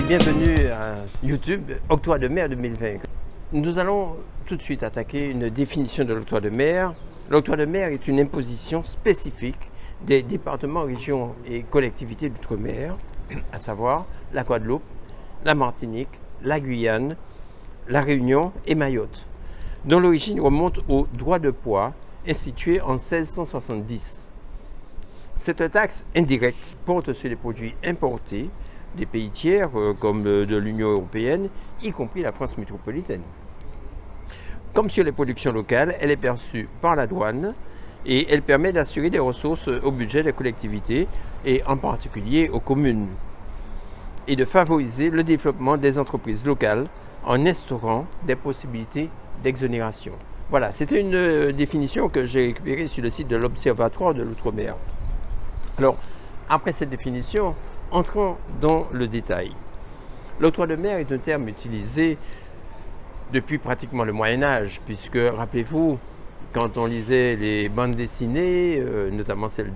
Bienvenue à YouTube Octroi de mer 2020. Nous allons tout de suite attaquer une définition de l'octroi de mer. L'octroi de mer est une imposition spécifique des départements, régions et collectivités d'outre-mer, à savoir la Guadeloupe, la Martinique, la Guyane, la Réunion et Mayotte, dont l'origine remonte au droit de poids institué en 1670. Cette taxe indirecte porte sur les produits importés des pays tiers comme de l'Union européenne, y compris la France métropolitaine. Comme sur les productions locales, elle est perçue par la douane et elle permet d'assurer des ressources au budget des collectivités et en particulier aux communes, et de favoriser le développement des entreprises locales en instaurant des possibilités d'exonération. Voilà, c'était une définition que j'ai récupérée sur le site de l'Observatoire de l'Outre-mer. Alors, après cette définition, entrons dans le détail. L'octroi de mer est un terme utilisé depuis pratiquement le Moyen-Âge, puisque, rappelez-vous, quand on lisait les bandes dessinées, notamment celles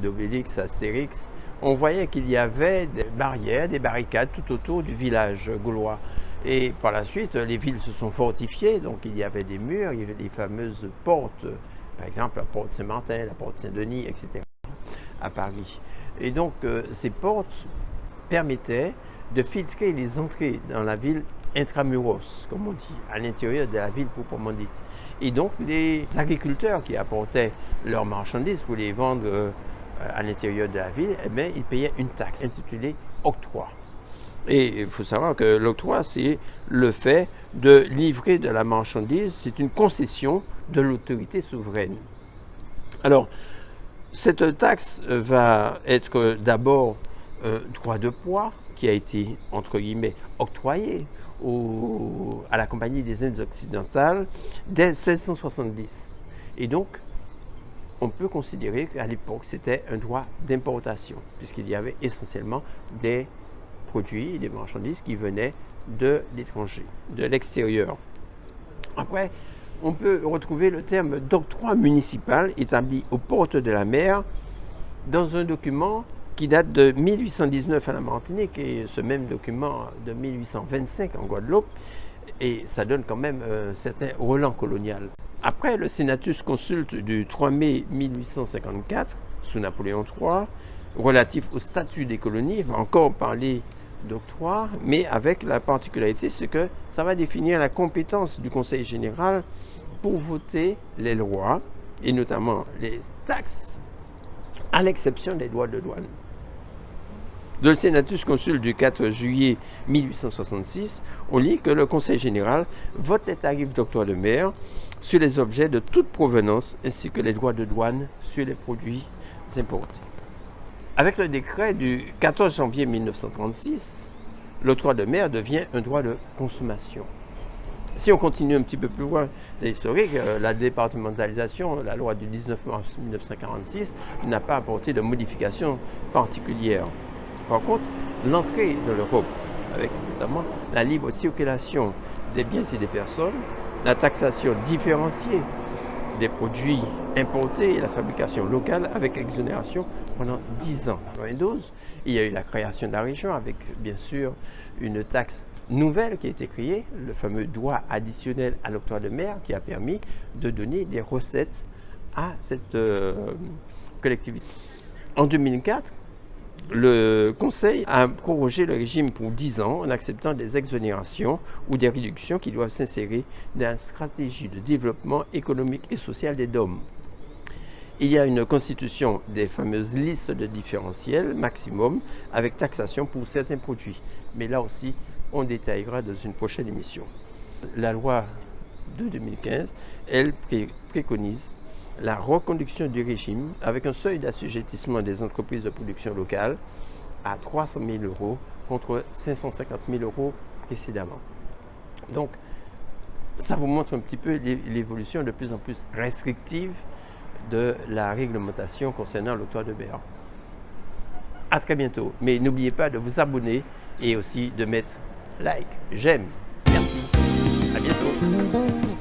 d'Obélix, Astérix, on voyait qu'il y avait des barrières, des barricades tout autour du village gaulois. Et par la suite, les villes se sont fortifiées, donc il y avait des murs, il y avait les fameuses portes, par exemple la porte Saint-Martin, la porte Saint-Denis, etc., à Paris. Et donc, ces portes permettaient de filtrer les entrées dans la ville intramuros, comme on dit, à l'intérieur de la ville proprement dite. Et donc, les agriculteurs qui apportaient leurs marchandises pour les vendre à l'intérieur de la ville, eh bien, ils payaient une taxe intitulée octroi. Et il faut savoir que l'octroi, c'est le fait de livrer de la marchandise, c'est une concession de l'autorité souveraine. Alors, cette taxe va être d'abord droit de poids qui a été, entre guillemets, octroyé à la Compagnie des Indes occidentales dès 1670. Et donc, on peut considérer qu'à l'époque, c'était un droit d'importation, puisqu'il y avait essentiellement des produits, des marchandises qui venaient de l'étranger, de l'extérieur. Après, on peut retrouver le terme d'octroi municipal établi aux portes de la mer dans un document qui date de 1819 à la Martinique et ce même document de 1825 en Guadeloupe, et ça donne quand même un certain relent colonial. Après, le Senatus Consulte du 3 mai 1854, sous Napoléon III, relatif au statut des colonies, va encore parler d'octroi, mais avec la particularité, c'est que ça va définir la compétence du Conseil général pour voter les lois, et notamment les taxes, à l'exception des droits de douane. Dans le Senatus Consulte du 4 juillet 1866, on lit que le Conseil général vote les tarifs d'octroi de mer sur les objets de toute provenance ainsi que les droits de douane sur les produits importés. Avec le décret du 14 janvier 1936, l'octroi de mer devient un droit de consommation. Si on continue un petit peu plus loin de l'historique, la départementalisation, la loi du 19 mars 1946, n'a pas apporté de modifications particulières. Par contre, l'entrée de l'Europe, avec notamment la libre circulation des biens et des personnes, la taxation différenciée des produits importés et la fabrication locale avec exonération pendant 10 ans. En 1992, il y a eu la création de la région avec bien sûr une taxe nouvelle qui a été créée, le fameux droit additionnel à l'octroi de mer qui a permis de donner des recettes à cette collectivité. En 2004, le Conseil a prorogé le régime pour 10 ans en acceptant des exonérations ou des réductions qui doivent s'insérer dans la stratégie de développement économique et social des DOM. Il y a une constitution des fameuses listes de différentiels maximum avec taxation pour certains produits. Mais là aussi, on détaillera dans une prochaine émission. La loi de 2015, elle préconise la reconduction du régime avec un seuil d'assujettissement des entreprises de production locale à 300 000 € contre 550 000 € précédemment. Donc, ça vous montre un petit peu l'évolution de plus en plus restrictive de la réglementation concernant l'octroi de mer. À très bientôt, mais n'oubliez pas de vous abonner et aussi de mettre like, j'aime. Merci, à bientôt.